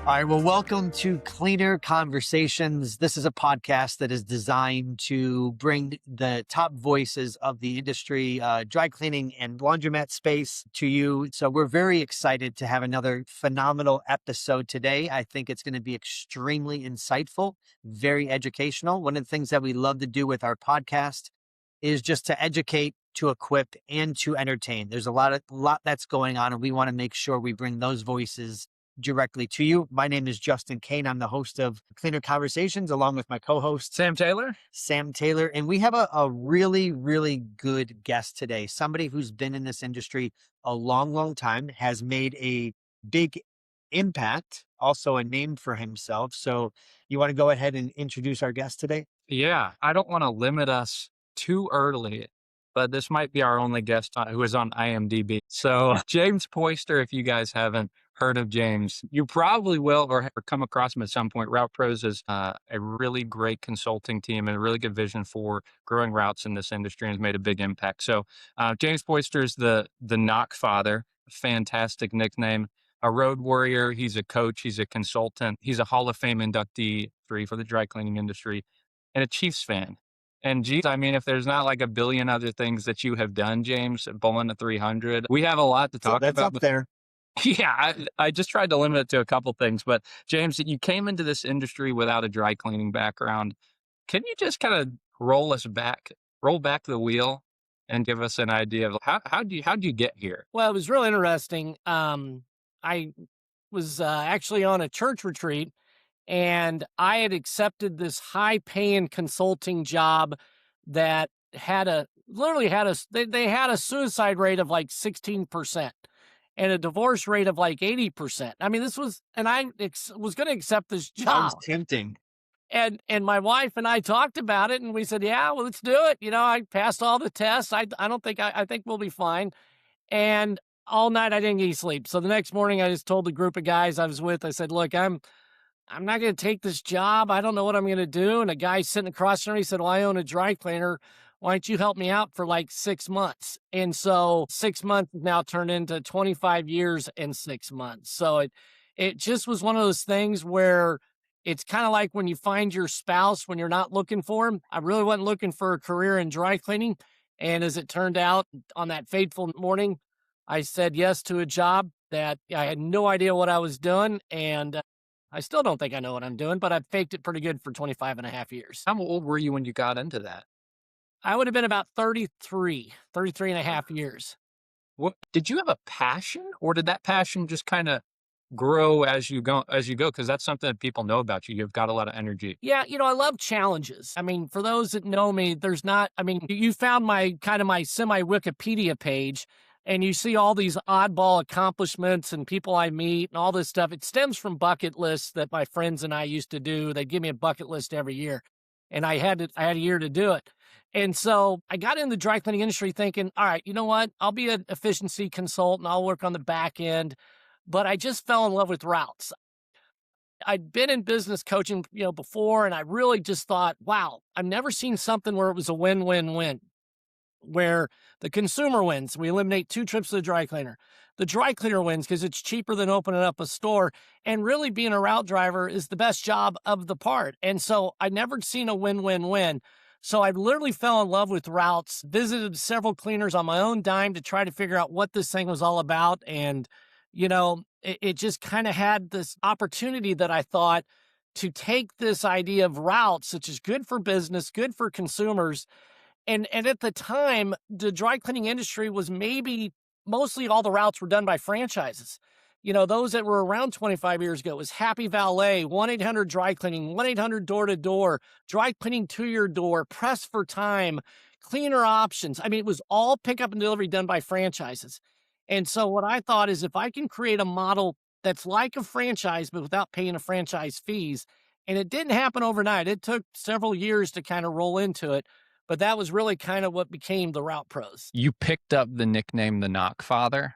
All right. Well, welcome to Cleaner Conversations. This is a podcast that is designed to bring the top voices of the industry, dry cleaning and laundromat space to you. So we're very excited to have another phenomenal episode today. I think it's going to be extremely insightful, very educational. One of the things that we love to do with our podcast is just to educate, to equip, and to entertain. There's a lot that's going on, and we want to make sure we bring those voices directly to you. My name is Justin Kane. I'm the host of Cleaner Conversations, along with my co-host, Sam Taylor. And we have a really, really good guest today. Somebody who's been in this industry a long, long time, has made a big impact, also a name for himself. So you want to go ahead and introduce our guest today? Yeah, I don't want to limit us too early, but this might be our only guest who is on IMDb. So James Peuster, if you guys haven't heard of James, you probably will or come across him at some point. Route Pros is a really great consulting team and a really good vision for growing routes in this industry and has made a big impact. So James Peuster is the Knockfather, fantastic nickname. A road warrior, he's a coach, he's a consultant, he's a Hall of Fame inductee for the dry cleaning industry, and a Chiefs fan. And geez, I mean, if there's not like a billion other things that you have done, James, bowling to 300, we have a lot to talk That's about. up there. Yeah, I just tried to limit it to a couple things. But James, you came into this industry without a dry cleaning background. Can you just kind of roll back the wheel and give us an idea of how'd you get here? Well, it was really interesting. I was actually on a church retreat, and I had accepted this high-paying consulting job that they had a suicide rate of like 16% and a divorce rate of like 80%. I mean, I was going to accept this job. Sounds tempting. And my wife and I talked about it, and we said, yeah, well, let's do it. You know, I passed all the tests. I think we'll be fine. And all night I didn't get any sleep. So the next morning I just told the group of guys I was with, I said, look, I'm not going to take this job. I don't know what I'm going to do. And a guy sitting across from me said, well, I own a dry cleaner. Why don't you help me out for like 6 months? And so 6 months has now turned into 25 years and 6 months. So it just was one of those things where it's kind of like when you find your spouse when you're not looking for him. I really wasn't looking for a career in dry cleaning. And as it turned out, on that fateful morning, I said yes to a job that I had no idea what I was doing. And I still don't think I know what I'm doing, but I've faked it pretty good for 25 and a half years. How old were you when you got into that? I would have been about 33 and a half years. What did you have a passion, or did that passion just kind of grow as you go? Because that's something that people know about you. You've got a lot of energy. Yeah, I love challenges. I mean, for those that know me, you found my semi Wikipedia page, and you see all these oddball accomplishments and people I meet and all this stuff. It stems from bucket lists that my friends and I used to do. They'd give me a bucket list every year, and I had a year to do it. And so I got in the dry cleaning industry thinking, all right, you know what? I'll be an efficiency consultant. I'll work on the back end. But I just fell in love with routes. I'd been in business coaching, before, and I really just thought, wow, I've never seen something where it was a win-win-win, where the consumer wins. We eliminate 2 trips to the dry cleaner. The dry cleaner wins because it's cheaper than opening up a store. And really being a route driver is the best job of the part. And so I never seen a win-win-win. So I literally fell in love with routes, visited several cleaners on my own dime to try to figure out what this thing was all about. And, it just kind of had this opportunity that I thought to take this idea of routes, which is good for business, good for consumers. And at the time, the dry cleaning industry was mostly all the routes were done by franchises. Those that were around 25 years ago was Happy Valet, 1-800 Dry Cleaning, 1-800 Door-to-Door, Dry Cleaning to your door, Press for Time, Cleaner Options. I mean, it was all pickup and delivery done by franchises. And so what I thought is if I can create a model that's like a franchise, but without paying a franchise fees, and it didn't happen overnight. It took several years to kind of roll into it. But that was really kind of what became the Route Pros. You picked up the nickname the Knockfather.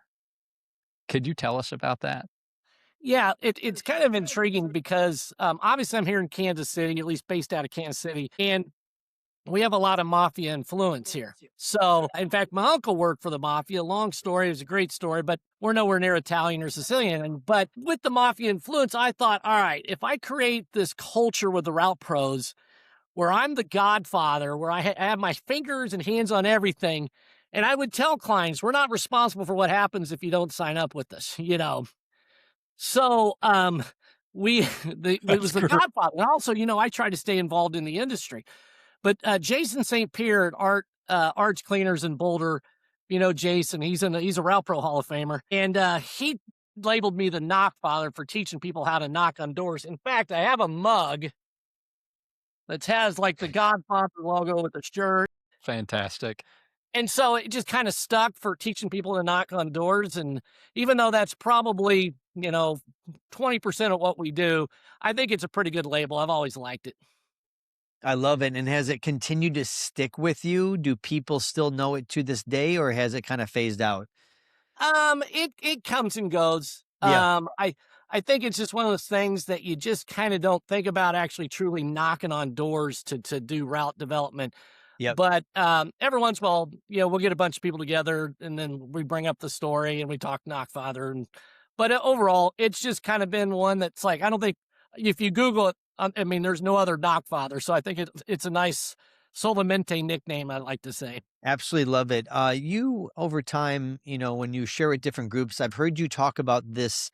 Could you tell us about that? Yeah, it's kind of intriguing because obviously I'm here in Kansas City, at least based out of Kansas City. And We have a lot of mafia influence here. So, in fact, my uncle worked for the mafia. Long story. It was a great story, but we're nowhere near Italian or Sicilian. But with the mafia influence, I thought, all right, if I create this culture with the route pros where I'm the godfather, where I have my fingers and hands on everything, and I would tell clients, we're not responsible for what happens if you don't sign up with us, you know. So, we, it That's was the great. godfather. And also, I try to stay involved in the industry. But Jason St. Pierre at Arch Cleaners in Boulder, Jason, he's a Route Pro Hall of Famer, and he labeled me the Knockfather for teaching people how to knock on doors. In fact, I have a mug that has like the Godfather logo with the shirt, Fantastic. and so it just kind of stuck for teaching people to knock on doors. And even though that's probably 20% of what we do, I think it's a pretty good label. I've always liked it. I love it. And has it continued to stick with you? Do people still know it to this day, or has it kind of phased out? It comes and goes. Yeah. I think it's just one of those things that you just kind of don't think about actually truly knocking on doors to do route development. Yep. But every once in a while, we'll get a bunch of people together and then we bring up the story and we talk Knockfather. But overall, it's just kind of been one that's like, I don't think if you Google it, I mean, there's no other Knockfather. So I think it's a nice Solamente nickname, I like to say. Absolutely love it. You over time, when you share with different groups, I've heard you talk about this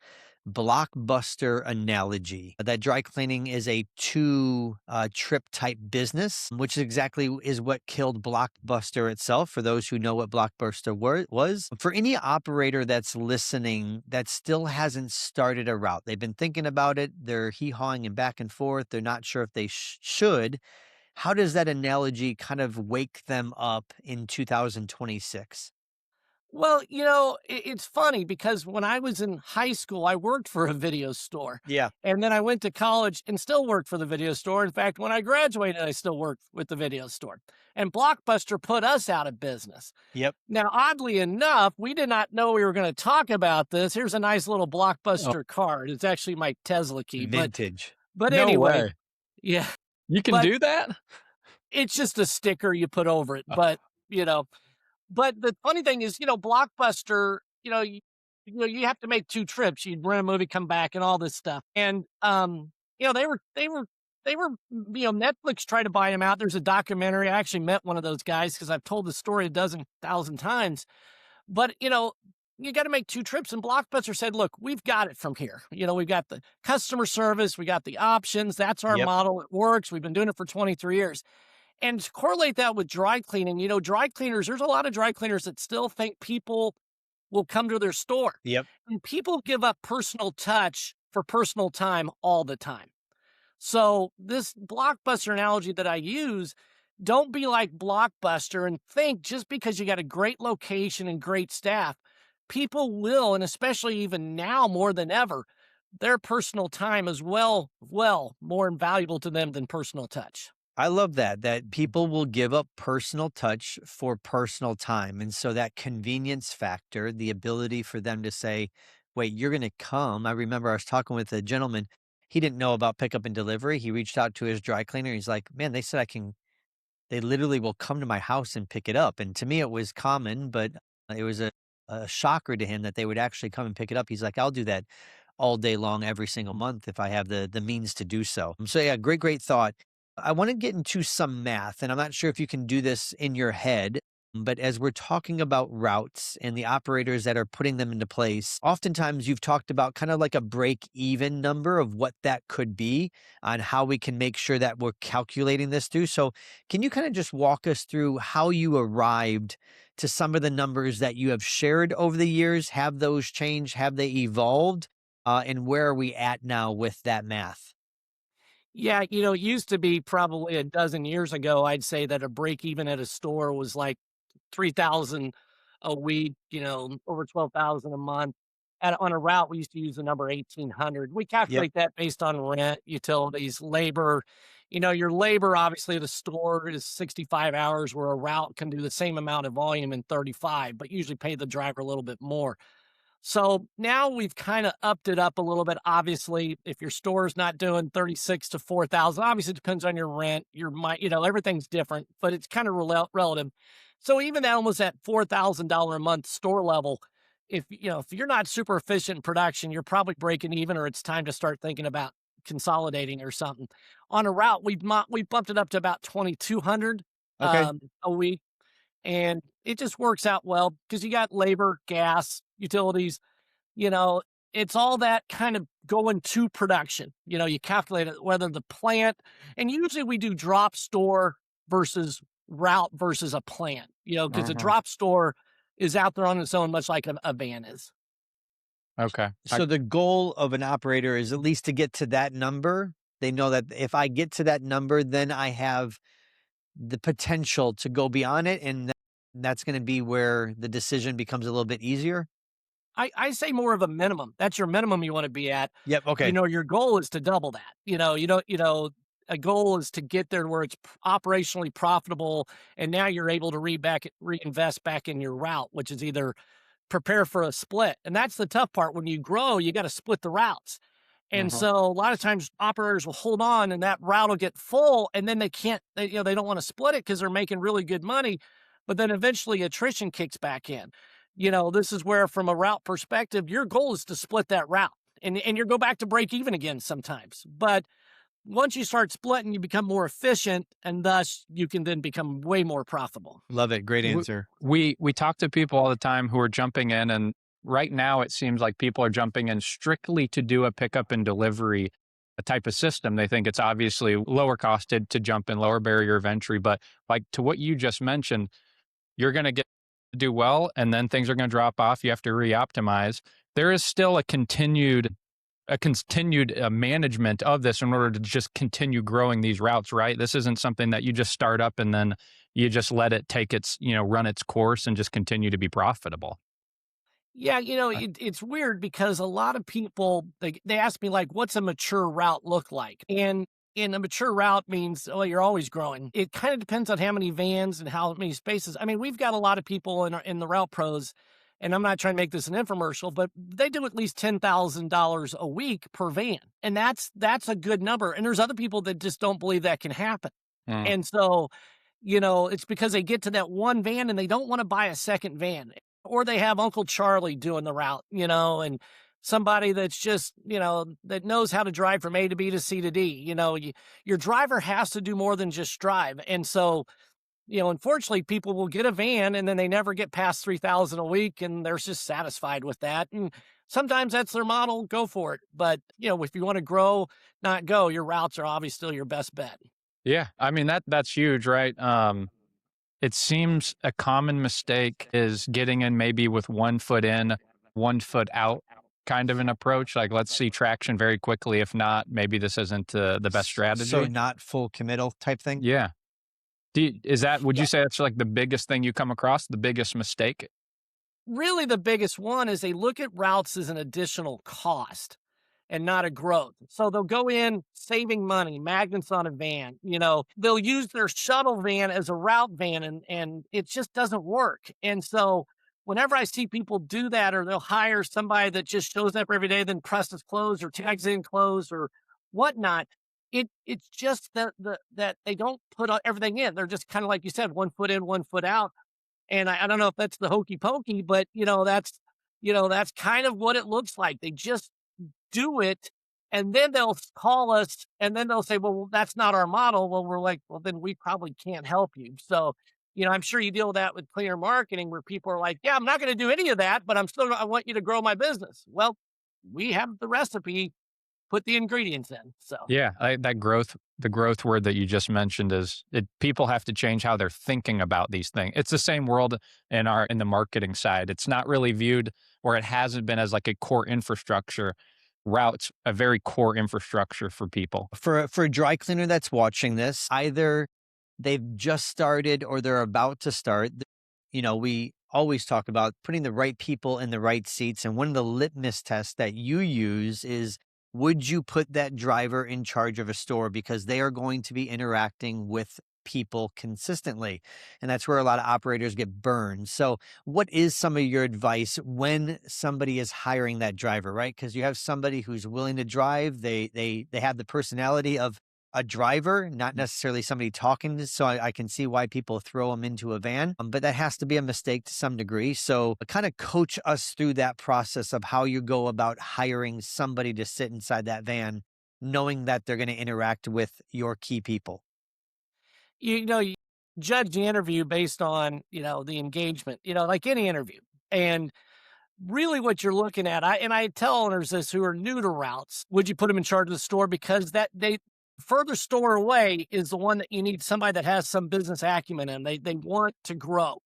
blockbuster analogy that dry cleaning is a two trip type business, which exactly is what killed Blockbuster itself. For those who know what Blockbuster was, for any operator that's listening that still hasn't started a route, they've been thinking about it, they're hee-hawing and back and forth, they're not sure if they should. How does that analogy kind of wake them up in 2026? Well, it's funny because when I was in high school, I worked for a video store. Yeah. And then I went to college and still worked for the video store. In fact, when I graduated, I still worked with the video store. And Blockbuster put us out of business. Yep. Now, oddly enough, we did not know we were going to talk about this. Here's a nice little Oh, Blockbuster card. It's actually my Tesla key. Vintage. But no anyway, way. yeah, You can but do that? it's just a sticker you put over it. Oh, You know, but the funny thing is, Blockbuster, you have to make 2 trips. You'd rent a movie, come back, and all this stuff. And they were, Netflix tried to buy him out. There's a documentary. I actually met one of those guys because I've told the story a dozen thousand times. But you got to make 2 trips. And Blockbuster said, look, we've got it from here. We've got the customer service, we got the options. That's our Yep. model. It works. We've been doing it for 23 years. And to correlate that with dry cleaning, dry cleaners, there's a lot of dry cleaners that still think people will come to their store. Yep. And people give up personal touch for personal time all the time. So this Blockbuster analogy that I use, don't be like Blockbuster and think just because you got a great location and great staff, people will, and especially even now more than ever, their personal time is well more invaluable to them than personal touch. I love that people will give up personal touch for personal time. And so that convenience factor, the ability for them to say, wait, you're going to come. I remember I was talking with a gentleman. He didn't know about pickup and delivery. He reached out to his dry cleaner. He's like, man, they said they literally will come to my house and pick it up. And to me, it was common, but it was a shocker to him that they would actually come and pick it up. He's like, I'll do that all day long, every single month if I have the means to do so. So yeah, great thought. I want to get into some math, and I'm not sure if you can do this in your head, but as we're talking about routes and the operators that are putting them into place, oftentimes you've talked about kind of like a break even number of what that could be on how we can make sure that we're calculating this through. So can you kind of just walk us through how you arrived to some of the numbers that you have shared over the years? Have those changed? Have they evolved? And where are we at now with that math? Yeah, it used to be probably a dozen years ago, I'd say that a break even at a store was like 3,000 a week, over 12,000 a month. On a route, we used to use the number 1,800. We Yep. calculate that based on rent, utilities, labor. Your labor, obviously, at a store is 65 hours, where a route can do the same amount of volume in 35, but usually pay the driver a little bit more. So now we've kind of upped it up a little bit. Obviously, if your store's not doing 36 to 4,000, obviously it depends on your rent, your everything's different, but it's kind of relative. So even at almost at $4,000 a month store level, if you're not super efficient in production, you're probably breaking even, or it's time to start thinking about consolidating or something. On a route, we bumped it up to about 2,200 Okay. a week, and it just works out well because you got labor, gas, utilities, you know, it's all that kind of going to production. You calculate it, whether the plant, and usually we do drop store versus route versus a plant, because a Uh-huh. drop store is out there on its own, much like a van is. Okay. So the goal of an operator is at least to get to that number. They know that if I get to that number, then I have the potential to go beyond it. And that's going to be where the decision becomes a little bit easier. I say more of a minimum. That's your minimum you want to be at. Yep. Okay. Your goal is to double that. A goal is to get there where it's operationally profitable, and now you're able to reinvest back in your route, which is either prepare for a split. And that's the tough part. When you grow, you got to split the routes. And Uh-huh. so a lot of times operators will hold on and that route will get full, and then they can't, they don't want to split it because they're making really good money. But then eventually attrition kicks back in. This is where, from a route perspective, your goal is to split that route, and you go back to break even again sometimes. But once you start splitting, you become more efficient, and thus you can then become way more profitable. Love it. Great W- answer. We talk to people all the time who are jumping in, and right now it seems like people are jumping in strictly to do a pickup and delivery a type of system. They think it's obviously lower costed to jump in, lower barrier of entry. But like to what you just mentioned, you're going to get do well, and then things are going to drop off. You have to re-optimize. There is still a continued management of this in order to just continue growing these routes, right? This isn't something that you just start up and then you just let it take its, run its course and just continue to be profitable. Yeah, Uh, it's weird because a lot of people they ask me, like, what's a mature route look like? And in a mature route means, well, you're always growing. It kind of depends on how many vans and how many spaces. I mean, we've got a lot of people in the route pros, and I'm not trying to make this an infomercial, but they do at least $10,000 a week per van, and that's a good number. And there's other people that just don't believe that can happen, mm, and so it's because they get to that one van and they don't want to buy a second van, or they have Uncle Charlie doing the route, and somebody that's just, that knows how to drive from A to B to C to D. Your driver has to do more than just drive. And so, unfortunately, people will get a van and then they never get past 3,000 a week, and they're just satisfied with that. And sometimes that's their model, go for it. But, if you want to grow, not go, your routes are obviously still your best bet. yeah, I mean that's huge, right? It seems a common mistake is getting in maybe with 1 foot in, 1 foot out kind of an approach. Like, let's see traction very quickly. If not, maybe this isn't the best So strategy. not full committal type thing. Yeah. Would you say that's like the biggest thing you come across, the biggest mistake? Really, the biggest one is they look at routes as an additional cost and not a growth. So they'll go in saving money, magnets on a van, they'll use their shuttle van as a route van, and it just doesn't work. And so whenever I see people do that, or they'll hire somebody that just shows up every day, then presses clothes or tags in clothes or whatnot, it's just that they don't put everything in. They're just kind of, like you said, 1 foot in, 1 foot out. And I don't know if that's the hokey pokey, but that's kind of what it looks like. They just do it, and then they'll call us, and then they'll say, well, that's not our model. Well, we're like, well, then we probably can't help you. So, I'm sure you deal with that with cleaner marketing, where people are like, yeah, I'm not going to do any of that, but I want you to grow my business. Well, we have the recipe, put the ingredients in. So Yeah, the growth word that you just mentioned people have to change how they're thinking about these things. It's the same world in the marketing side. It's not really viewed, or it hasn't been, as like a core infrastructure. Routes a very core infrastructure for people. For a dry cleaner that's watching this, either they've just started or they're about to start. We always talk about putting the right people in the right seats. And one of the litmus tests that you use is, would you put that driver in charge of a store? Because they are going to be interacting with people consistently. And that's where a lot of operators get burned. So, what is some of your advice when somebody is hiring that driver, right? Because you have somebody who's willing to drive, they have the personality of a driver, not necessarily somebody talking. So I can see why people throw them into a van, but that has to be a mistake to some degree. So kind of coach us through that process of how you go about hiring somebody to sit inside that van, knowing that they're going to interact with your key people. You judge the interview based on, the engagement, like any interview. And really what you're looking at, I tell owners this who are new to routes, would you put them in charge of the store? Because that they further store away is the one that you need somebody that has some business acumen and they want to grow.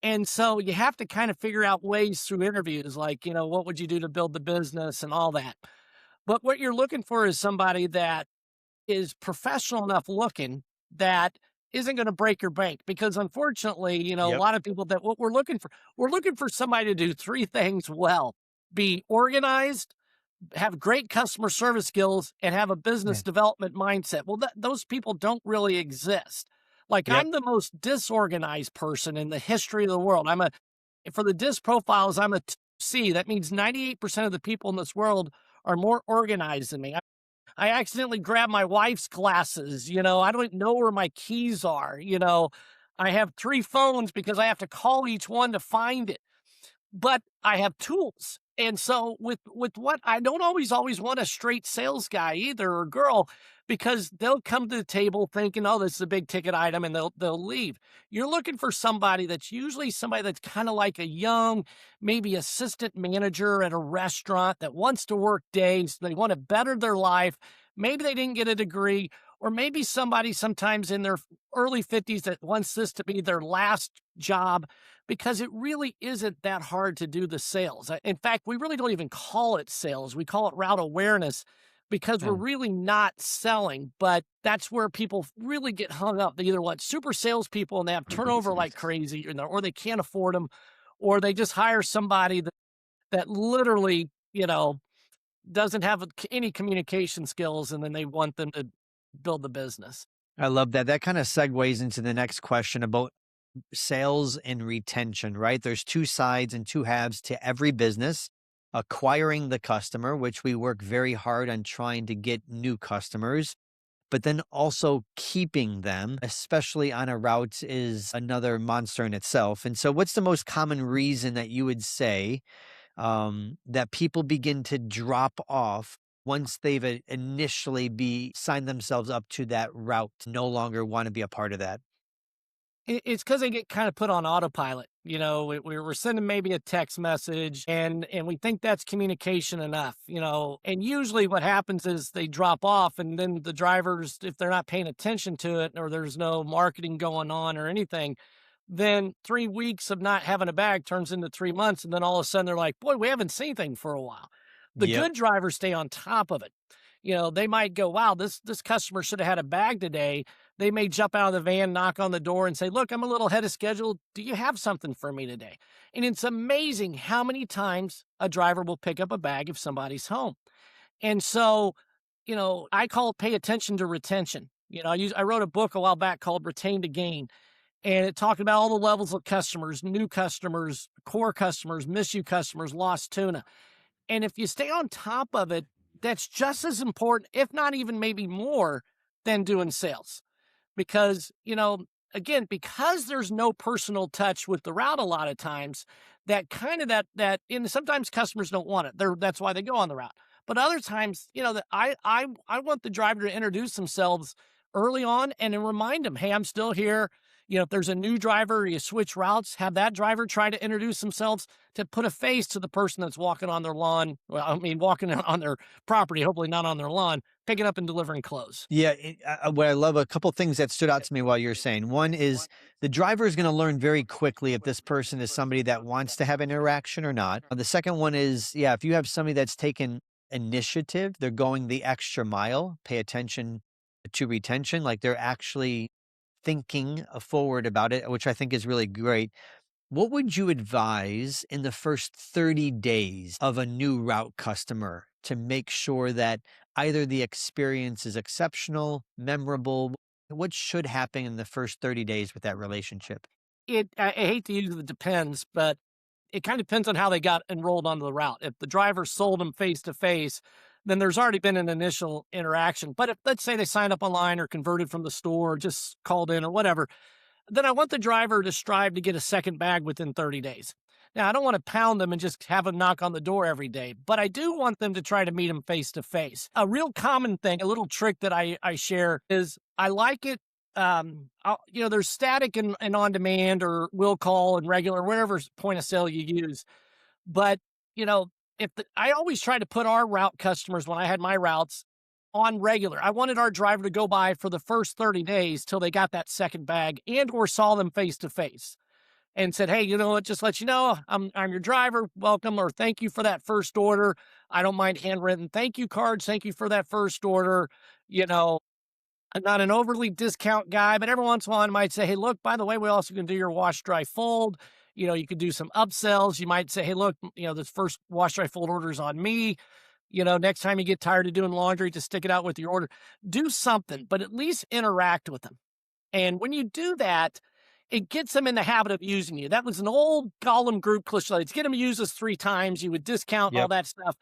And so you have to kind of figure out ways through interviews, like, what would you do to build the business and all that. But what you're looking for is somebody that is professional enough looking that isn't going to break your bank, because unfortunately, a Yep. lot of people, that what we're looking for somebody to do three things well: be organized, have great customer service skills, and have a business Yeah. development mindset. Well, those people don't really exist. Like, Yep. I'm the most disorganized person in the history of the world. For the DIS profiles, I'm a C. That means 98% of the people in this world are more organized than me. I accidentally grabbed my wife's glasses. I don't know where my keys are. I have three phones because I have to call each one to find it, but I have tools. And so with what, I don't always want a straight sales guy either, or girl, because they'll come to the table thinking, oh, this is a big ticket item, and they'll leave. You're looking for somebody that's usually somebody that's kind of like a young, maybe assistant manager at a restaurant that wants to work days. They want to better their life. Maybe they didn't get a degree, or maybe somebody sometimes in their early 50s that wants this to be their last job, because it really isn't that hard to do the sales. In fact, we really don't even call it sales. We call it route awareness, because we're Yeah. really not selling, but that's where people really get hung up. They either want super salespeople and they have turnover like crazy, or they can't afford them, or they just hire somebody that literally, doesn't have any communication skills, and then they want them to build the business. I love that. That kind of segues into the next question about sales and retention, right? There's two sides and two halves to every business. Acquiring the customer, which we work very hard on trying to get new customers, but then also keeping them, especially on a route, is another monster in itself. And so, what's the most common reason that you would say that people begin to drop off once they've initially be signed themselves up to that route, no longer want to be a part of that? It's because they get kind of put on autopilot. We're sending maybe a text message, and we think that's communication enough, and usually what happens is they drop off, and then the drivers, if they're not paying attention to it, or there's no marketing going on or anything, then 3 weeks of not having a bag turns into 3 months. And then all of a sudden they're like, boy, we haven't seen anything for a while. The Yep. good drivers stay on top of it. They might go, wow, this customer should have had a bag today. They may jump out of the van, knock on the door, and say, look, I'm a little ahead of schedule. Do you have something for me today? And it's amazing how many times a driver will pick up a bag if somebody's home. And so, I call it pay attention to retention. I wrote a book a while back called Retain to Gain, and it talked about all the levels of customers: new customers, core customers, miss you customers, lost tuna. And if you stay on top of it, that's just as important, if not even maybe more, than doing sales. Because, again, because there's no personal touch with the route a lot of times, that kind of and sometimes customers don't want it. That's why they go on the route. But other times, that I want the driver to introduce themselves early on and then remind them, hey, I'm still here. If there's a new driver, you switch routes, have that driver try to introduce themselves, to put a face to the person that's walking on their lawn. Well, I mean, walking on their property, hopefully not on their lawn, picking up and delivering clothes. Yeah, what I love, a couple things that stood out to me while you're saying. One is the driver is going to learn very quickly if this person is somebody that wants to have an interaction or not. The second one is, yeah, if you have somebody that's taken initiative, they're going the extra mile, pay attention to retention, like they're actually thinking forward about it, which I think is really great. What would you advise in the first 30 days of a new route customer to make sure that either the experience is exceptional, memorable? What should happen in the first 30 days with that relationship? I hate to use the depends, but it kind of depends on how they got enrolled onto the route. If the driver sold them face to face, then there's already been an initial interaction. But if, let's say, they signed up online or converted from the store, or just called in or whatever, then I want the driver to strive to get a second bag within 30 days. Now, I don't want to pound them and just have them knock on the door every day, but I do want them to try to meet them face to face. A real common thing, a little trick that I share is I like it. There's static and on demand or will call and regular, whatever point of sale you use. But, you know, I always try to put our route customers, when I had my routes, on regular. I wanted our driver to go by for the first 30 days till they got that second bag and or saw them face to face and said, hey, you know what, just let you know, I'm your driver, welcome, or thank you for that first order. I don't mind handwritten thank you cards. Thank you for that first order. You know, I'm not an overly discount guy, but every once in a while I might say, hey, look, by the way, we also can do your wash, dry, fold. You know, you could do some upsells. You might say, hey, look, you know, this first wash, dry, fold order's on me. You know, next time you get tired of doing laundry, just stick it out with your order. Do something, but at least interact with them. And when you do that, it gets them in the habit of using you. That was an old Gollum group cliche. Let's get them to use us 3 times. You would discount all Yep. that stuff.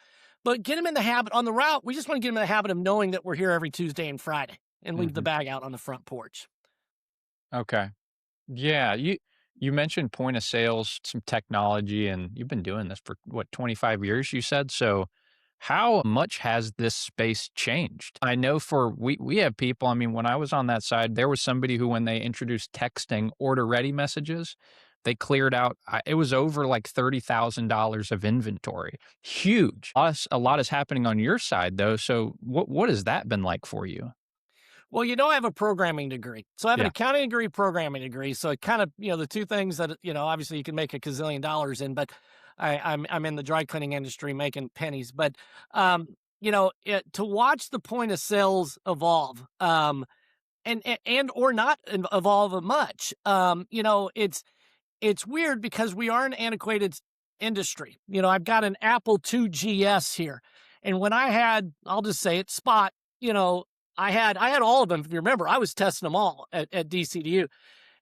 But get them in the habit on the route. We just want to get them in the habit of knowing that we're here every Tuesday and Friday and leave the Mhm. bag out on the front porch. Okay. Yeah, you mentioned point of sales, some technology, and you've been doing this for what, 25 years, you said? So how much has this space changed? I know for we have people, I mean, when I was on that side, there was somebody who when they introduced texting order ready messages, they cleared out it was over like $30,000 of inventory. Huge. A lot is happening on your side though. So what has that been like for you? Well, you know, I have a programming degree. So I have an Yeah. accounting degree, programming degree. So it kind of, you know, the two things that, you know, obviously you can make a gazillion dollars in, but I'm in the dry cleaning industry making pennies. But, to watch the point of sales evolve, and or not evolve much, it's weird because we are an antiquated industry. You know, I've got an Apple II GS here. And when I had, I'll just say it, Spot, you know, I had all of them. If you remember, I was testing them all at DCDU.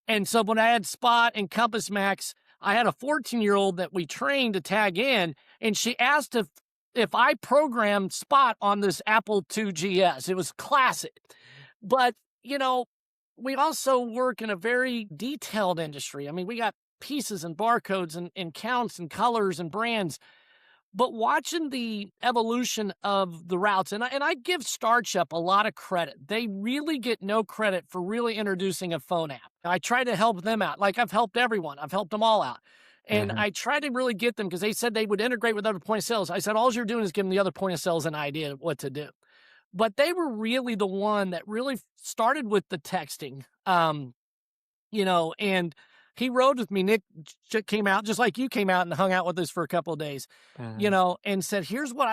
And so when I had Spot and Compass Max, I had a 14-year-old that we trained to tag in, and she asked if I programmed Spot on this Apple II GS. It was classic. But, you know, we also work in a very detailed industry. I mean, we got pieces and barcodes and counts and colors and brands. But watching the evolution of the routes, and I give StarChep a lot of credit. They really get no credit for really introducing a phone app. I try to help them out. Like I've helped everyone. I've helped them all out. And Mhm. I try to really get them because they said they would integrate with other point of sales. I said, all you're doing is giving the other point of sales an idea of what to do. But they were really the one that really started with the texting. And he rode with me. Nick came out just like you came out and hung out with us for a couple of days, Mhm. and said,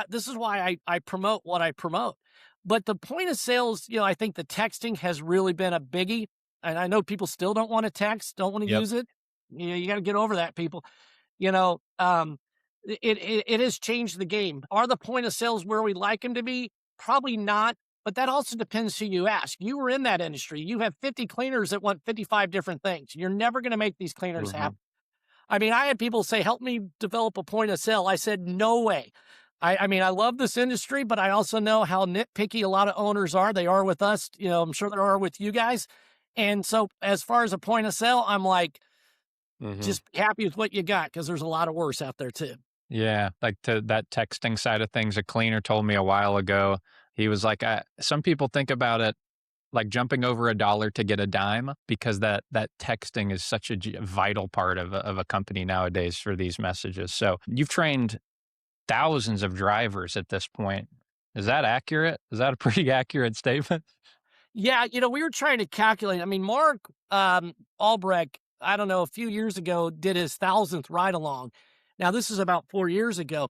this is why I promote what I promote. But the point of sales, I think the texting has really been a biggie. And I know people still don't want to text, don't want to Yep. use it. You got to get over that, people. You know, um, it has changed the game. Are the point of sales where we like them to be? Probably not. But that also depends who you ask. You were in that industry. You have 50 cleaners that want 55 different things. You're never going to make these cleaners Mhm. happen. I mean, I had people say, help me develop a point of sale. I said, no way. I mean, I love this industry, but I also know how nitpicky a lot of owners are. They are with us. I'm sure they are with you guys. And so as far as a point of sale, I'm like, Mhm. just be happy with what you got because there's a lot of worse out there too. Yeah, like to that texting side of things, a cleaner told me a while ago. He was like, some people think about it like jumping over a dollar to get a dime because that texting is such a vital part of a company nowadays for these messages. So you've trained thousands of drivers at this point. Is that accurate? Is that a pretty accurate statement? Yeah, we were trying to calculate. I mean, Mark Albrecht, I don't know, a few years ago did his 1,000th ride along. Now, this is about 4 years ago.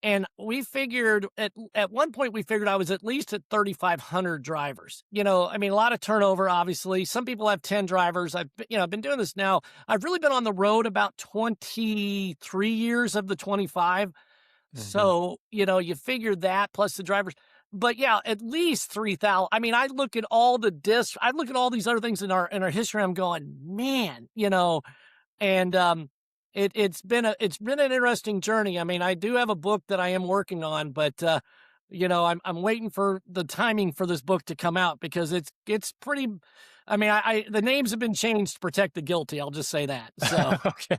And we figured at one point, we figured I was at least at 3,500 drivers. I mean, a lot of turnover, obviously. Some people have 10 drivers. I've been doing this now. I've really been on the road about 23 years of the 25. Mhm. So, you figure that plus the drivers. but yeah, at least 3,000. I mean, I look at all the discs, I look at all these other things in our history. I'm going, man, and it's been an interesting journey. I mean, I do have a book that I am working on, but I'm waiting for the timing for this book to come out because it's pretty. I mean, I the names have been changed to protect the guilty. I'll just say that. So Okay.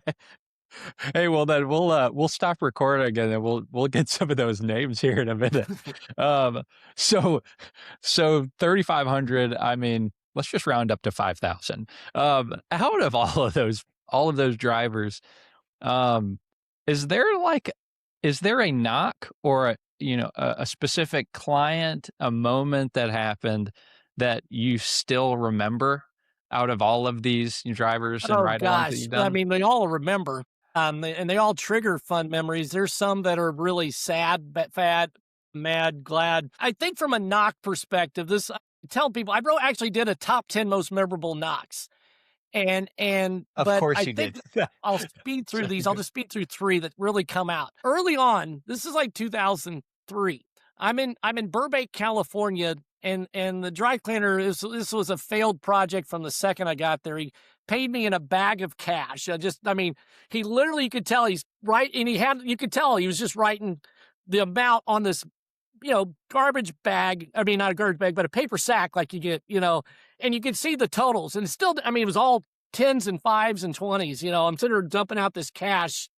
Hey, well then we'll stop recording and then we'll get some of those names here in a minute. Um, so 3,500. I mean, let's just round up to 5,000. Out of all of those drivers, um, is there like is there a knock or a specific client, a moment that happened that you still remember out of all of these drivers and oh ride-alongs that gosh, you've I done? mean, they all remember, and they all trigger fun memories. There's some that are really sad, mad, glad. I think from a knock perspective, I tell people I wrote actually did a top 10 most memorable knocks, Of but course I you think did. I'll speed through So these. I'll good. just speed through three that really come out early on. This is like 2003. I'm in Burbank, California, and the dry cleaner this was a failed project from the second I got there. He paid me in a bag of cash. I mean, he literally, you could tell he's right, and you could tell he was just writing the amount on this, garbage bag. I mean, not a garbage bag, but a paper sack like you get, and you could see the totals. And still, I mean, it was all tens and fives and 20s. I'm sitting there dumping out this cash.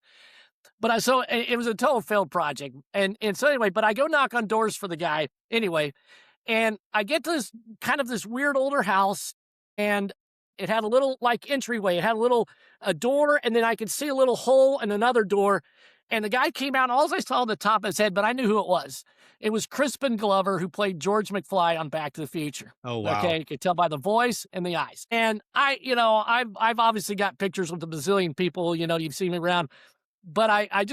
So it was a total failed project. And so anyway, but I go knock on doors for the guy anyway. And I get to this kind of this weird older house, and it had a little like entryway. It had a door, and then I could see a little hole and another door. And the guy came out, and all I saw on the top of his head, but I knew who it was. It was Crispin Glover, who played George McFly on Back to the Future. Oh, wow. Okay, you could tell by the voice and the eyes. And I've obviously got pictures with a bazillion people. You've seen me around. But I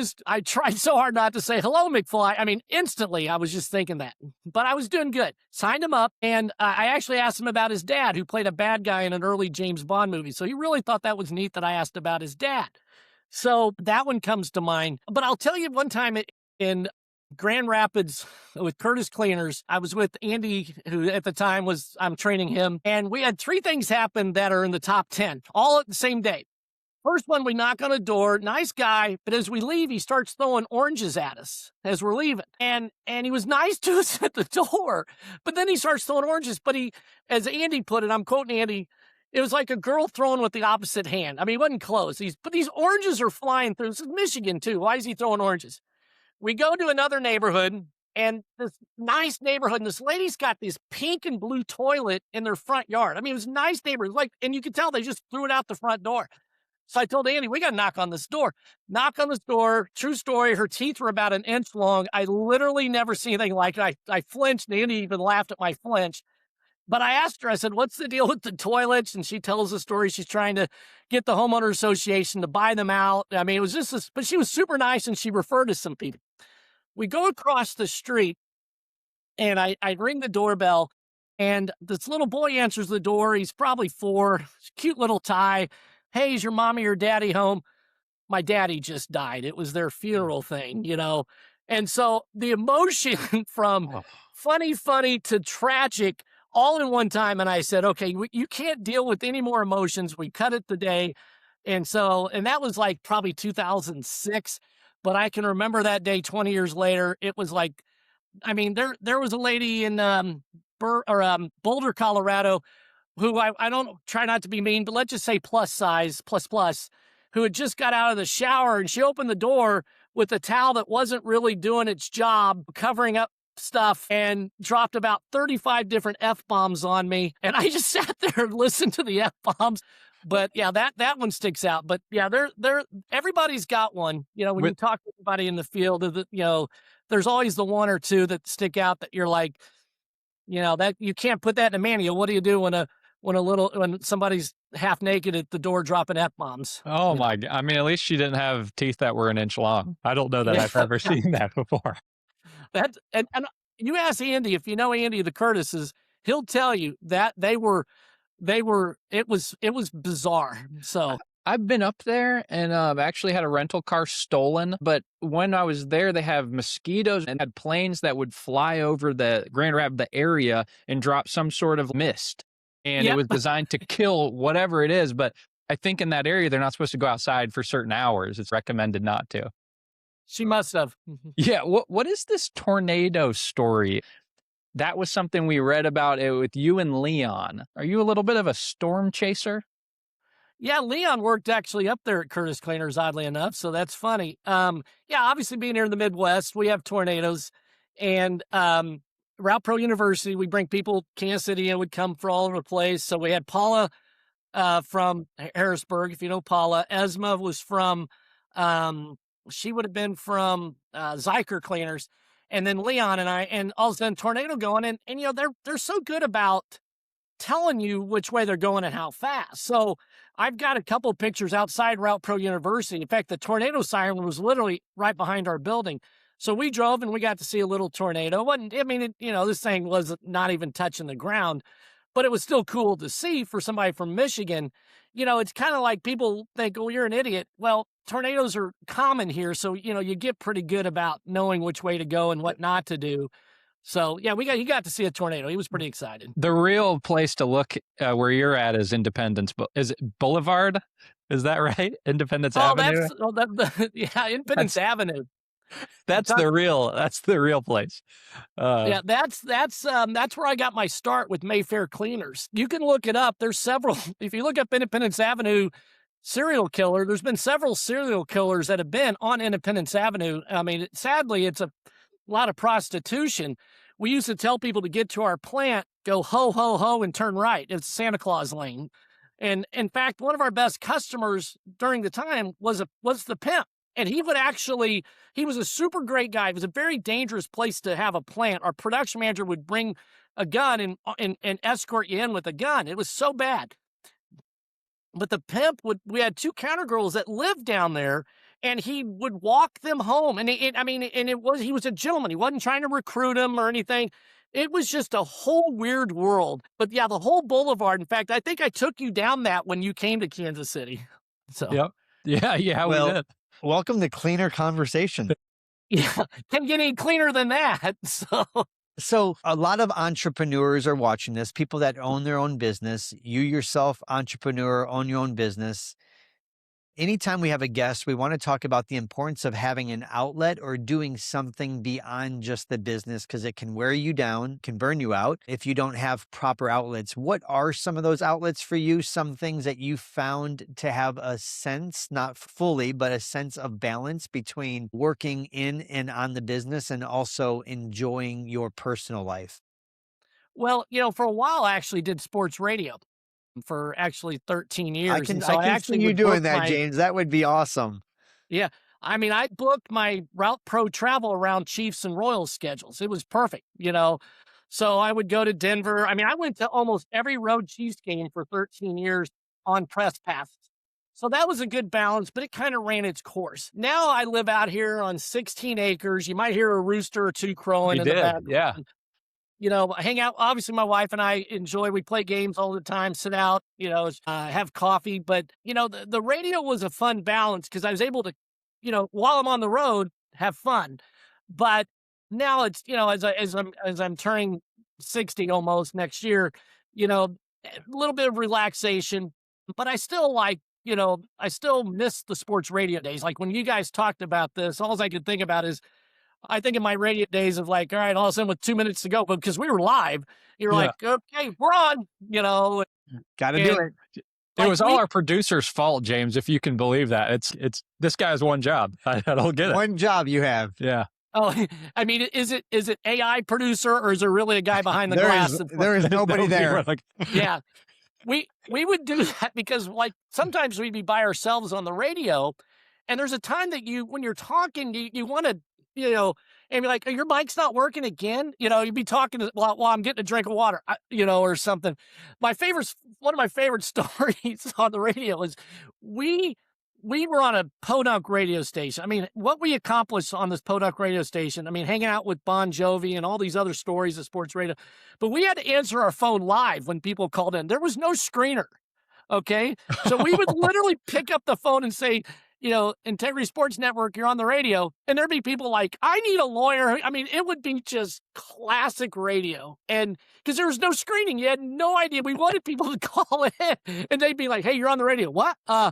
tried so hard not to say hello, McFly. I mean, instantly I was just thinking that. But I was doing good. Signed him up, and I actually asked him about his dad, who played a bad guy in an early James Bond movie. So he really thought that was neat that I asked about his dad. So that one comes to mind. But I'll tell you one time in Grand Rapids with Curtis Cleaners, I was with Andy, who at the time I'm training him, and we had three things happen that are in the top 10, all at the same day. First one, we knock on a door, nice guy, but as we leave, he starts throwing oranges at us as we're leaving. And he was nice to us at the door, but then he starts throwing oranges. But as Andy put it, I'm quoting Andy, it was like a girl throwing with the opposite hand. I mean, he wasn't close. But these oranges are flying through. This is Michigan, too. Why is he throwing oranges? We go to another neighborhood, and this nice neighborhood, and this lady's got this pink and blue toilet in their front yard. I mean, it was a nice neighborhood, and you could tell they just threw it out the front door. So I told Andy, we got to knock on this door. Knock on this door. True story. Her teeth were about an inch long. I literally never seen anything like it. I flinched. And Andy even laughed at my flinch. But I asked her, I said, what's the deal with the toilets? And she tells the story. She's trying to get the homeowner association to buy them out. I mean, it was just but she was super nice, and she referred to some people. We go across the street, and I ring the doorbell, and this little boy answers the door. He's probably 4, cute little tie. Hey, is your mommy or daddy home? My daddy just died. It was their funeral thing, And so the emotion from Oh, funny to tragic all in one time. And I said, okay, you can't deal with any more emotions. We cut it today. And that was like probably 2006. But I can remember that day 20 years later. It was like, I mean, there was a lady in Boulder, Colorado, who I don't try not to be mean, but let's just say plus size, plus, who had just got out of the shower, and she opened the door with a towel that wasn't really doing its job, covering up stuff, and dropped about 35 different F-bombs on me. And I just sat there and listened to the F-bombs. But yeah, that one sticks out. But yeah, everybody's got one. When you with talk to everybody in the field, there's always the one or two that stick out that you're like, that you can't put that in a manual. What do you do when somebody's half naked at the door dropping F-bombs? oh my God. I mean, at least she didn't have teeth that were an inch long. I don't know that Yeah, I've ever seen that before. and you ask Andy, if you know Andy the Curtises, he'll tell you that it was bizarre. So I've been up there and actually had a rental car stolen. But when I was there, they have mosquitoes and had planes that would fly over the Grand Rapids the area and drop some sort of mist. And it Yep, was designed to kill whatever it is. But I think in that area, they're not supposed to go outside for certain hours. It's recommended not to. she must have. Yeah. What is this tornado story? That was something we read about it with you and Leon. Are you a little bit of a storm chaser? Yeah, Leon worked actually up there at Curtis Cleaners, oddly enough, so that's funny. Yeah, obviously being here in the Midwest, we have tornadoes, and Route Pro University, we bring people, Kansas City, and would come from all over the place. So we had Paula from Harrisburg, if you know Paula. Esma was from, she would have been from Zyker Cleaners, and then Leon and I, and all of a sudden tornado going, and you know they're so good about telling you which way they're going and how fast. So I've got a couple pictures outside Route Pro University. In fact, the tornado siren was literally right behind our building. So we drove and we got to see a little tornado. This thing was not even touching the ground, but it was still cool to see for somebody from Michigan. You know, it's kind of like people think, oh, you're an idiot. Well, tornadoes are common here. So, you know, you get pretty good about knowing which way to go and what not to do. So yeah, he got to see a tornado. He was pretty excited. The real place to look where you're at is Independence. Is it Boulevard? Is that right? Independence Avenue. Yeah, Independence Avenue. That's the real place. Yeah, that's where I got my start with Mayfair Cleaners. You can look it up. There's several. If you look up Independence Avenue serial killer, there's been several serial killers that have been on Independence Avenue. I mean, sadly, it's a lot of prostitution. We used to tell people to get to our plant, go ho, ho, ho, and turn right. It's Santa Claus Lane. And in fact, one of our best customers during the time was the pimp. And he was a super great guy. It was a very dangerous place to have a plant. Our production manager would bring a gun and escort you in with a gun. It was so bad. But the pimp we had two counter girls that lived down there, and he would walk them home. And he was a gentleman. He wasn't trying to recruit them or anything. It was just a whole weird world. But yeah, the whole boulevard. In fact, I think I took you down that when you came to Kansas City. So yep. Yeah. Well, we did. Welcome to Cleaner Conversation. Yeah, can't get any cleaner than that. So a lot of entrepreneurs are watching this, people that own their own business. You yourself, entrepreneur, own your own business. Anytime we have a guest, we want to talk about the importance of having an outlet or doing something beyond just the business, because it can wear you down, can burn you out if you don't have proper outlets. What are some of those outlets for you? Some things that you found to have a sense, not fully, but a sense of balance between working in and on the business and also enjoying your personal life? Well, you know, for a while I actually did sports radio for actually 13 years. I can see you doing that, James. That would be awesome. Yeah. I mean, I booked my Route Pro travel around Chiefs and Royals schedules. It was perfect, you know. So I would go to Denver. I mean, I went to almost every road Chiefs game for 13 years on press passes. So that was a good balance, but it kind of ran its course. Now I live out here on 16 acres. You might hear a rooster or two crowing in the background. Yeah. You know, I hang out. Obviously, my wife and I we play games all the time, sit out, you know, have coffee. But, you know, the radio was a fun balance because I was able to, you know, while I'm on the road, have fun. But now it's, you know, as I'm turning 60 almost next year, you know, a little bit of relaxation, but I still I still miss the sports radio days. Like when you guys talked about this, all I could think about is, I think in my radio days of like, all right, all of a sudden with 2 minutes to go, because we were live, you're like, okay, we're on, you know. Got to do it. It was all our producer's fault, James, if you can believe that. It's this guy has one job. I don't get it. One job you have. Yeah. Oh, I mean, is it AI producer, or is there really a guy behind the glass? There is nobody there. Yeah. We would do that because like sometimes we'd be by ourselves on the radio, and there's a time that when you're talking, you want to, you know, and be like, your mic's not working again. You know, you'd be talking while I'm getting a drink of water, you know, or something. One of my favorite stories on the radio is we were on a podunk radio station. I mean, what we accomplished on this podunk radio station, I mean, hanging out with Bon Jovi and all these other stories of sports radio, but we had to answer our phone live when people called in. There was no screener. Okay. So we would literally pick up the phone and say, Integrity Sports Network, you're on the radio. And there'd be people like, I need a lawyer. I mean, it would be just classic radio. And because there was no screening, you had no idea. We wanted people to call in and they'd be like, hey, you're on the radio. What? I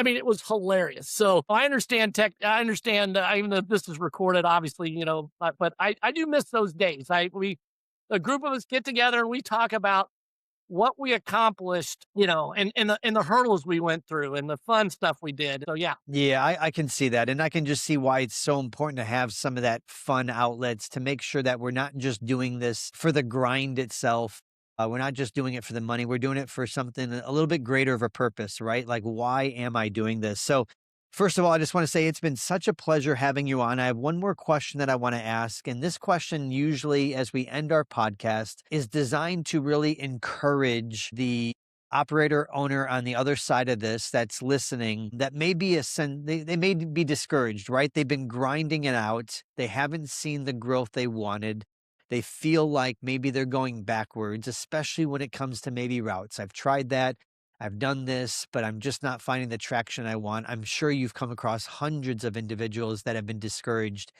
mean, it was hilarious. So I understand tech. I understand, even though this is recorded, obviously, but I do miss those days. A group of us get together and we talk about what we accomplished, and the hurdles we went through and the fun stuff we did. So yeah. Yeah, I can see that. And I can just see why it's so important to have some of that fun outlets to make sure that we're not just doing this for the grind itself. We're not just doing it for the money. We're doing it for something a little bit greater of a purpose, right? Like, why am I doing this? So, first of all, I just want to say it's been such a pleasure having you on. I have one more question that I want to ask. And this question, usually as we end our podcast, is designed to really encourage the operator owner on the other side of this that's listening, that may be they may be discouraged, right? They've been grinding it out. They haven't seen the growth they wanted. They feel like maybe they're going backwards, especially when it comes to maybe routes. I've tried that. I've done this, but I'm just not finding the traction I want. I'm sure you've come across hundreds of individuals that have been discouraged.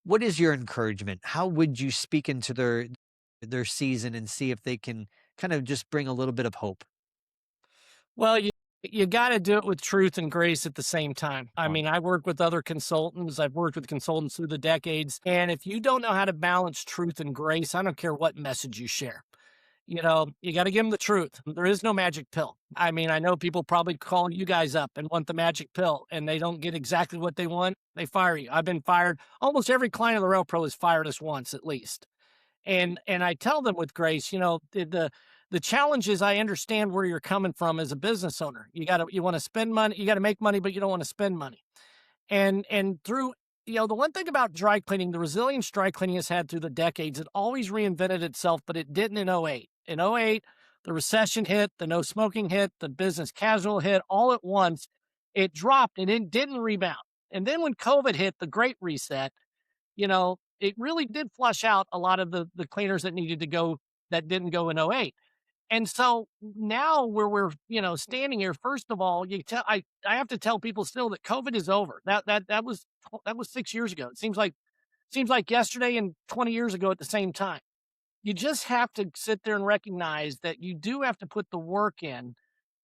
What is your encouragement? How would you speak into their season and see if they can kind of just bring a little bit of hope? Well, you got to do it with truth and grace at the same time. I mean, I work with other consultants. I've worked with consultants through the decades. And if you don't know how to balance truth and grace, I don't care what message you share. You got to give them the truth. There is no magic pill. I mean, I know people probably call you guys up and want the magic pill and they don't get exactly what they want. They fire you. I've been fired. Almost every client of the Rail Pro has fired us once at least. And I tell them with grace, the challenge is I understand where you're coming from as a business owner. You want to spend money, you got to make money, but you don't want to spend money. And through, the one thing about dry cleaning, the resilience dry cleaning has had through the decades, it always reinvented itself, but it didn't in '08. In '08, the recession hit, the no smoking hit, the business casual hit all at once. It dropped and it didn't rebound. And then when COVID hit, the great reset, it really did flush out a lot of the cleaners that needed to go that didn't go in '08. And so now where we're, standing here, first of all, I have to tell people still that COVID is over. That was 6 years ago. It seems like yesterday and 20 years ago at the same time. You just have to sit there and recognize that you do have to put the work in,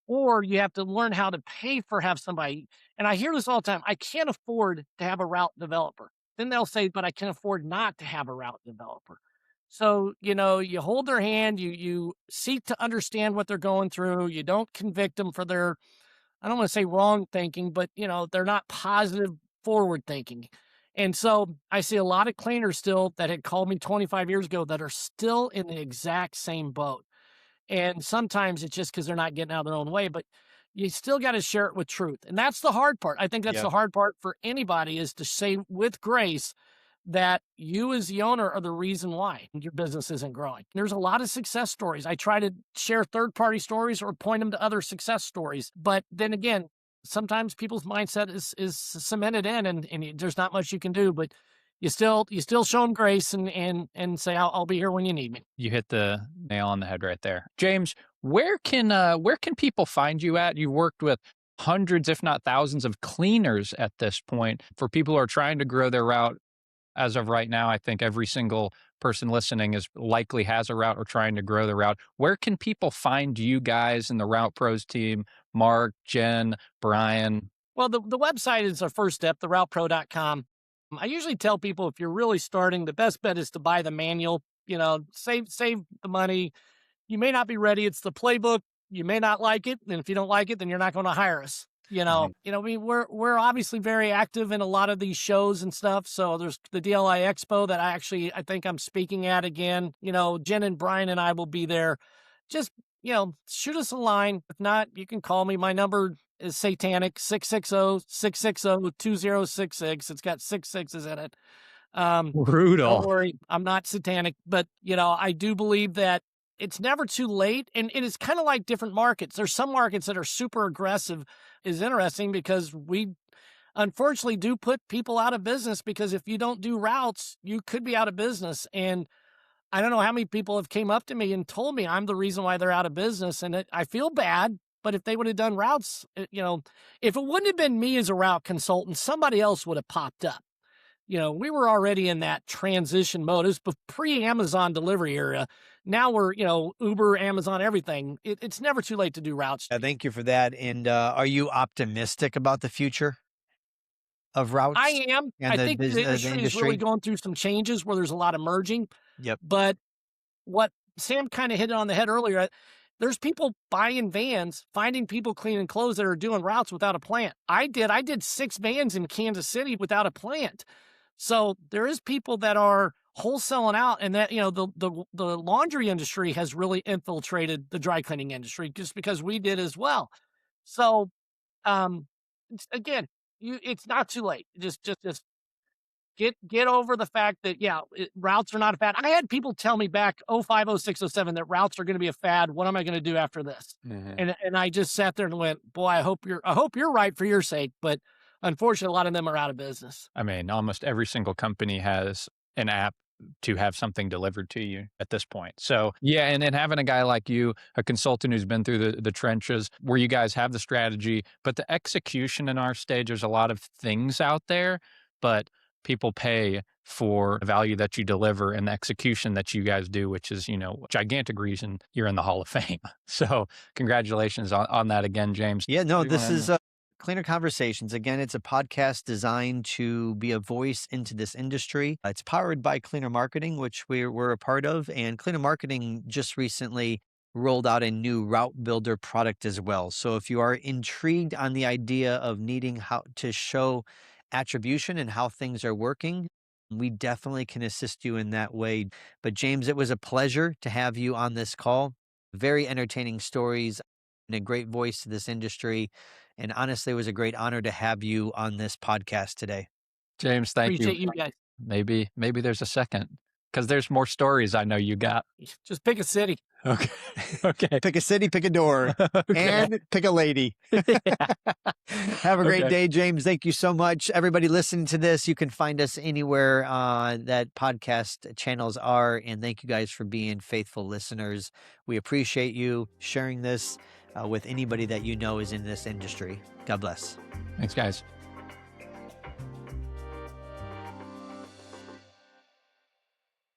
or you have to learn how to pay for have somebody. And I hear this all the time. I can't afford to have a route developer. Then they'll say, but I can afford not to have a route developer. So, you hold their hand, you seek to understand what they're going through. You don't convict them for their, I don't want to say wrong thinking, but they're not positive forward thinking. And so I see a lot of cleaners still that had called me 25 years ago that are still in the exact same boat. And sometimes it's just because they're not getting out of their own way, but you still got to share it with truth. And that's the hard part. I think that's the hard part for anybody, is to say with grace that you as the owner are the reason why your business isn't growing. There's a lot of success stories. I try to share third-party stories or point them to other success stories. But then again, sometimes people's mindset is cemented in, and there's not much you can do, but you still show them grace and say, I'll be here when you need me. You hit the nail on the head right there. James, where can people find you at? You worked with hundreds, if not thousands, of cleaners at this point. For people who are trying to grow their route, as of right now, I think every single person listening likely has a route or trying to grow the route. Where can people find you guys in the Route Pros team? Mark, Jen, Brian? Well, the website is our first step, theroutepro.com. I usually tell people, if you're really starting, the best bet is to buy the manual. Save the money. You may not be ready. It's the playbook. You may not like it. And if you don't like it, then you're not going to hire us. We're obviously very active in a lot of these shows and stuff. So there's the DLI Expo that I think I'm speaking at again. Jen and Brian and I will be there. Just, shoot us a line. If not, you can call me. My number is satanic, 660-660-2066. It's got 6 6s in it. Brutal. Don't worry, I'm not satanic, but I do believe that it's never too late. And it is kind of like different markets. There's some markets that are super aggressive. Is interesting because we unfortunately do put people out of business, because if you don't do routes, you could be out of business. And I don't know how many people have came up to me and told me I'm the reason why they're out of business. And I feel bad, but if they would have done routes, if it wouldn't have been me as a route consultant, somebody else would have popped up. We were already in that transition mode. It was pre-Amazon delivery era. Now we're, Uber, Amazon, everything. It's never too late to do routes. Thank you for that. And are you optimistic about the future of routes? I am. And I the think the industry is really going through some changes where there's a lot of merging. Yep. But what Sam kind of hit it on the head earlier, there's people buying vans, finding people cleaning clothes that are doing routes without a plant. I did 6 vans in Kansas City without a plant. So there is people that are wholesaling out, and that, the laundry industry has really infiltrated the dry cleaning industry just because we did as well. So, again, it's not too late. Just get over the fact that, routes are not a fad. I had people tell me back 05, 06, 07 that routes are going to be a fad. What am I going to do after this? Mm-hmm. And I just sat there and went, boy, I hope you're right for your sake. But unfortunately, a lot of them are out of business. I mean, almost every single company has an app to have something delivered to you at this point. So yeah, and then having a guy like you, a consultant who's been through the trenches, where you guys have the strategy, but the execution in our stage, there's a lot of things out there, but people pay for the value that you deliver and the execution that you guys do, which is, gigantic reason you're in the Hall of Fame. So congratulations on that again, James. Yeah, no, this is Cleaner Conversations. Again, it's a podcast designed to be a voice into this industry. It's powered by Cleaner Marketing, which we're a part of. And Cleaner Marketing just recently rolled out a new route builder product as well. So if you are intrigued on the idea of needing how to show attribution and how things are working, we definitely can assist you in that way. But James, it was a pleasure to have you on this call. Very entertaining stories and a great voice to this industry. And honestly, it was a great honor to have you on this podcast today. James, thank Appreciate you. you guys. Maybe there's a second, because there's more stories I know you got. Just pick a city. Okay. Okay. Pick a city, pick a door, and pick a lady. Have a great day, James. Thank you so much. Everybody listening to this, you can find us anywhere that podcast channels are. And thank you guys for being faithful listeners. We appreciate you sharing this with anybody that you know is in this industry. God bless. Thanks, guys.